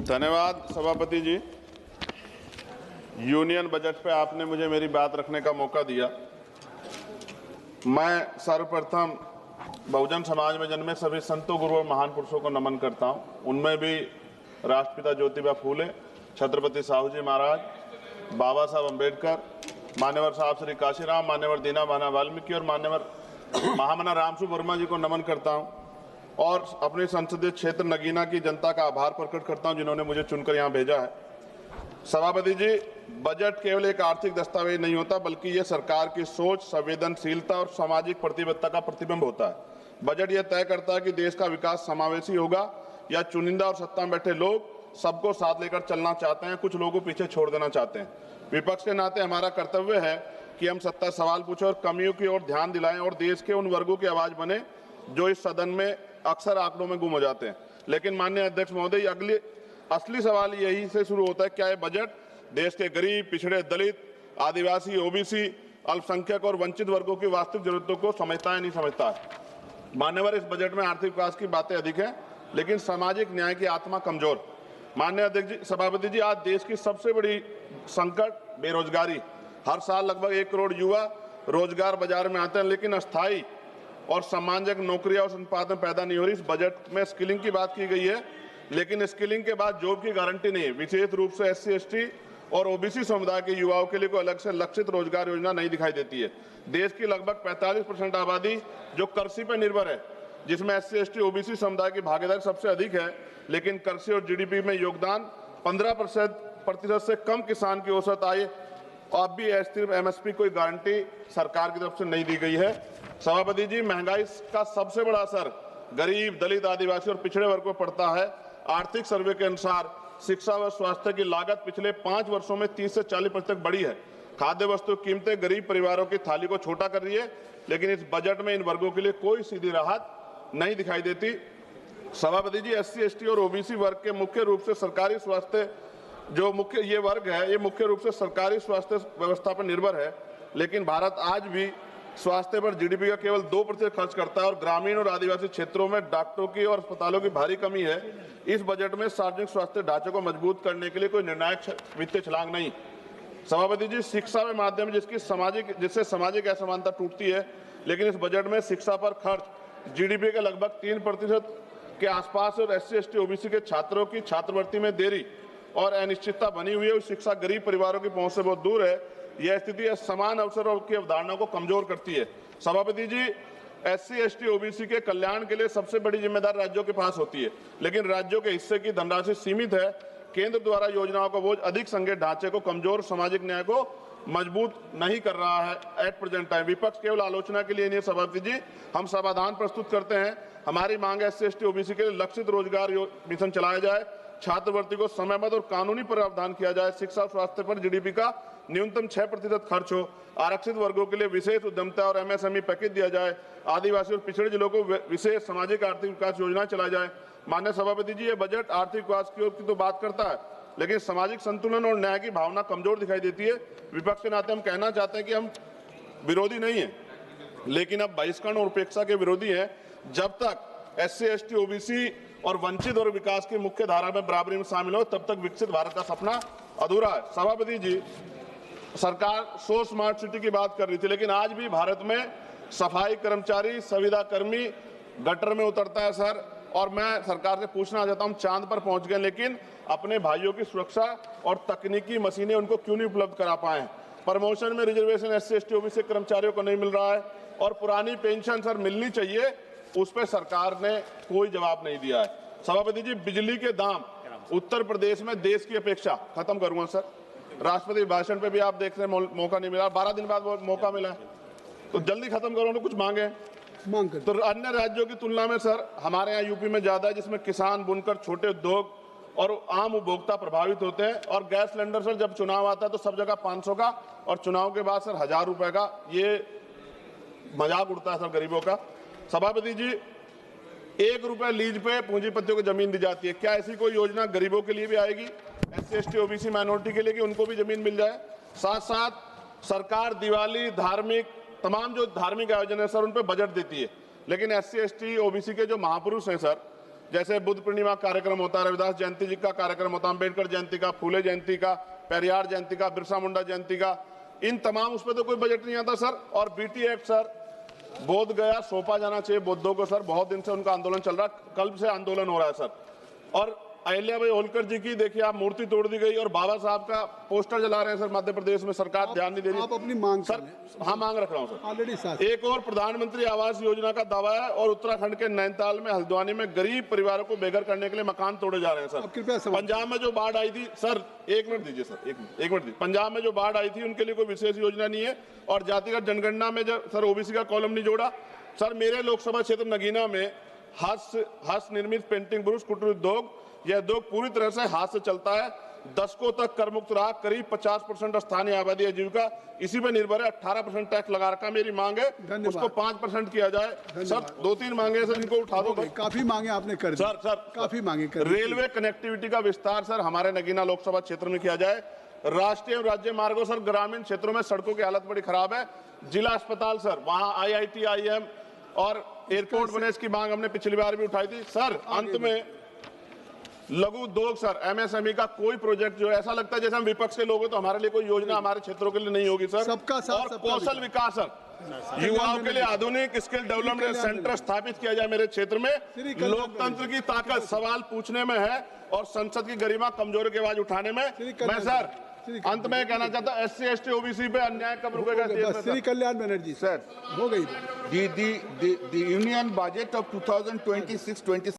धन्यवाद सभापति जी। Union budget पे आपने मुझे मेरी बात रखने का मौका दिया। मैं सर्वप्रथम बहुजन समाज में जन्मे सभी संतों, गुरुओं और महान पुरुषों को नमन करता हूँ। उनमें भी राष्ट्रपिता ज्योतिबा फूले, छत्रपति साहू जी महाराज, बाबा साहब अम्बेडकर, मान्यवर साहब श्री काशीराम, मान्यवर दीना भाना वाल्मीकि और मान्यवर महामना रामसु वर्मा जी को नमन करता हूँ और अपने संसदीय क्षेत्र नगीना की जनता का आभार प्रकट करता हूं जिन्होंने मुझे चुनकर यहां भेजा है। सभापति जी, बजट केवल एक आर्थिक दस्तावेज नहीं होता, बल्कि ये सरकार की सोच, संवेदनशीलता और सामाजिक प्रतिबद्धता का प्रतिबिंब होता है। बजट यह तय करता है कि देश का विकास समावेशी होगा या चुनिंदा और सत्ता में बैठे लोग सबको साथ लेकर चलना चाहते हैं, कुछ लोगों को पीछे छोड़ देना चाहते हैं। विपक्ष के नाते हमारा कर्तव्य है कि हम सत्ता सवाल पूछें और कमियों की ओर ध्यान दिलाएं और देश के उन वर्गों की आवाज बने जो इस सदन में अक्सर आंकड़ों में गुम हो जाते हैं। लेकिन माननीय अध्यक्ष महोदय, असली सवाल यही से शुरू होता है, क्या ये बजट देश के गरीब, पिछड़े, दलित, आदिवासी, ओबीसी, अल्पसंख्यक और वंचित वर्गों की वास्तविक जरूरतों को समझता है, नहीं समझता है। मान्यवर, इस बजट में आर्थिक विकास की बातें अधिक हैं, लेकिन सामाजिक न्याय की आत्मा कमजोर। माननीय अध्यक्ष जी, सभापति जी, आज देश की सबसे बड़ी संकट बेरोजगारी। हर साल लगभग 1 करोड़ युवा रोजगार बाजार में आते हैं, लेकिन अस्थायी और सम्मानजनक नौकरियां और संपादन पैदा नहीं हो रही। इस बजट में स्किलिंग की बात की गई है, लेकिन स्किलिंग के बाद जॉब की गारंटी नहीं है। विशेष रूप से SC, ST और OBC समुदाय के युवाओं के लिए कोई अलग से लक्षित रोजगार योजना नहीं दिखाई देती है। देश की लगभग 45% आबादी जो कृषि पर निर्भर है, जिसमें SC, ST, OBC समुदाय की भागीदारी सबसे अधिक है, लेकिन कृषि और GDP में योगदान 15% से कम किसान की औसत आय अब भी सिर्फ MSP कोई गारंटी सरकार की तरफ से नहीं दी गई है। सभापति जी, महंगाई का सबसे बड़ा असर गरीब, दलित, आदिवासी और पिछड़े वर्ग को पड़ता है। आर्थिक सर्वे के अनुसार शिक्षा व स्वास्थ्य की लागत पिछले 5 वर्षों में 30 से 40% तक बढ़ी है। खाद्य वस्तु कीमतें गरीब परिवारों की थाली को छोटा कर रही है, लेकिन इस बजट में इन वर्गों के लिए कोई सीधी राहत नहीं दिखाई देती। सभापति जी, SC, ST और OBC वर्ग के मुख्य रूप से सरकारी स्वास्थ्य ये वर्ग है, ये मुख्य रूप से सरकारी स्वास्थ्य व्यवस्था पर निर्भर है, लेकिन भारत आज भी स्वास्थ्य पर GDP का केवल 2% खर्च करता है और ग्रामीण और आदिवासी क्षेत्रों में डॉक्टरों की और अस्पतालों की भारी कमी है। इस बजट में सार्वजनिक स्वास्थ्य ढांचे को मजबूत करने के लिए कोई निर्णायक वित्तीय छलांग नहीं। सभापति जी, शिक्षा के माध्यम जिससे सामाजिक असमानता टूटती है, लेकिन इस बजट में शिक्षा पर खर्च GDP के लगभग 3% के आसपास और SC, ST, OBC के छात्रों की छात्रवृत्ति में देरी और अनिश्चितता बनी हुई है। शिक्षा गरीब परिवारों की पहुंच से बहुत दूर है। यह स्थिति समान अवसरों की अवधारणा को कमजोर करती है। सभापति जी, SC, ST, OBC के कल्याण के लिए सबसे बड़ी जिम्मेदारी राज्यों के पास होती है, लेकिन राज्यों के हिस्से की धनराशि सीमित है। केंद्र द्वारा योजनाओं का बोझ अधिक संघीय ढांचे को कमजोर, सामाजिक न्याय को मजबूत नहीं कर रहा है एट प्रेजेंट टाइम। विपक्ष केवल आलोचना के लिए नहीं। सभापति जी, हम समाधान प्रस्तुत करते हैं। हमारी मांग है SC, ST, OBC के लिए लक्षित रोजगार मिशन चलाया जाए, छात्रवृत्ति को समयबद्ध और कानूनी प्रावधान किया जाए, शिक्षा और स्वास्थ्य पर GDP का न्यूनतम 6% खर्च हो, आरक्षित वर्गों के लिए विशेष उद्यमता और MSME पैकेज दिया जाए, आदिवासी और पिछड़े जिलों को विशेष सामाजिक आर्थिक विकास योजना चलाई जाए। माननीय सभापति जी, ये बजट आर्थिक विकास की तो बात करता है, लेकिन सामाजिक संतुलन और न्याय की भावना कमजोर दिखाई देती है। विपक्ष के नाते हम कहना चाहते हैं कि हम विरोधी नहीं है, लेकिन अब बहिष्करण और उपेक्षा के विरोधी हैं। जब तक SC, ST, OBC और वंचित और विकास की मुख्य धारा में बराबरी में शामिल हो, तब तक विकसित भारत का सपना अधूरा है। सभापति जी, सरकार 100 स्मार्ट सिटी की बात कर रही थी, लेकिन आज भी भारत में सफाई कर्मचारी, संविदा कर्मी गटर में उतरता है सर। और मैं सरकार से पूछना चाहता हूं, चांद पर पहुंच गए, लेकिन अपने भाइयों की सुरक्षा और तकनीकी मशीनें उनको क्यों नहीं उपलब्ध करा पाए? प्रमोशन में रिजर्वेशन SC, ST, OBC कर्मचारियों को नहीं मिल रहा है और पुरानी पेंशन सर मिलनी चाहिए, उस पर सरकार ने कोई जवाब नहीं दिया है। सभापति जी, बिजली के दाम उत्तर प्रदेश में देश की अपेक्षा, खत्म करूंगा सर, राष्ट्रपति भाषण पे भी आप देख रहे हैं मौका नहीं मिला, 12 दिन बाद मौका मिला, तो जल्दी खत्म करो ना, कुछ मांगे तो अन्य राज्यों की तुलना में सर हमारे यहाँ यूपी में ज्यादा है, जिसमें किसान, बुनकर, छोटे उद्योग और आम उपभोक्ता प्रभावित होते हैं। और गैस सिलेंडर सर जब चुनाव आता है तो सब जगह 500 का और चुनाव के बाद सर 1000 रुपए का, ये मजाक उड़ता है सर गरीबों का। सभापति जी, 1 रुपए लीज पे पूंजीपतियों को जमीन दी जाती है, क्या ऐसी कोई योजना गरीबों के लिए भी आएगी, SC, ST, OBC माइनॉरिटी के लिए, कि उनको भी जमीन मिल जाए? साथ साथ सरकार दिवाली, तमाम जो धार्मिक आयोजन है सर, उन पर बजट देती है, लेकिन SC, ST, OBC के जो महापुरुष हैं सर, जैसे बुद्ध पूर्णिमा कार्यक्रम होता है, रविदास जयंती जी का कार्यक्रम होता है, अम्बेडकर जयंती का, फूले जयंती का, पेरियार जयंती का, बिरसा मुंडा जयंती का, इन तमाम उस पर तो कोई बजट नहीं आता सर। और बीटी एक्ट सर, बोध गया सौंपा जाना चाहिए बुद्धों को सर, बहुत दिन से उनका आंदोलन चल रहा है, कल से आंदोलन हो रहा है सर। और अहिल्याबाई होलकर जी की देखिए आप मूर्ति तोड़ दी गई और बाबा साहब का पोस्टर जला रहे हैं सर मध्य प्रदेश में, सरकार ध्यान नहीं दे रही। आप अपनी मांग सर, हाँ मांग रख रहा हूँ सर। ऑलरेडी साथ एक और प्रधानमंत्री आवास योजना का दावा है और उत्तराखंड के नैनीताल में, हल्द्वानी में गरीब परिवारों को बेघर करने के लिए मकान तोड़े जा रहे हैं सर। कृपया पंजाब में जो बाढ़ आई थी सर, एक मिनट दीजिए सर, एक मिनट दीजिए। पंजाब में जो बाढ़ आई थी उनके लिए कोई विशेष योजना नहीं है और जातिगत जनगणना में जब सर ओबीसी का कॉलम नहीं जोड़ा। सर मेरे लोकसभा क्षेत्र नगीना में हस्त निर्मित पेंटिंग ब्रुश कुटीर उद्योग, यह उद्योग पूरी तरह से हाथ से चलता है, दशकों तक कर मुक्त रहा, करीब 50% स्थानीय आबादी आजीविका इसी पे निर्भर है। 18% टैक्स लगा रखा। मेरी मांग है उसको 5% किया जाए सर। 2-3 मांगे सर, इनको उठा दो। काफी मांगे आपने कर दी सर काफी मांगे कर दी। रेलवे कनेक्टिविटी का विस्तार सर हमारे नगीना लोकसभा क्षेत्र में किया जाए। राष्ट्रीय और राज्य मार्गों सर, ग्रामीण क्षेत्रों में सड़कों की हालत बड़ी खराब है। जिला अस्पताल सर, वहां IIT IIM और एयरपोर्ट बने, इसकी मांग हमने पिछली बार भी उठाई थी सर। अंत में लघु उद्योग सर, MSME का कोई प्रोजेक्ट जो ऐसा लगता है जैसे हम विपक्ष के लोग हैं तो हमारे लिए कोई योजना हमारे क्षेत्रों के लिए नहीं होगी सर। सबका साथ, और सबका कौशल विकास सर, युवाओं के लिए आधुनिक स्किल डेवलपमेंट सेंटर स्थापित किया जाए मेरे क्षेत्र में। लोकतंत्र की ताकत सवाल पूछने में है और संसद की गरिमा कमजोरी की आवाज उठाने में। मैं सर अंत में कहना चाहता हूँ, SC ST OBC पे अन्याय कब रुकेगा? श्री कल्याण बनर्जी सर, हो गई। the union budget of 2026-27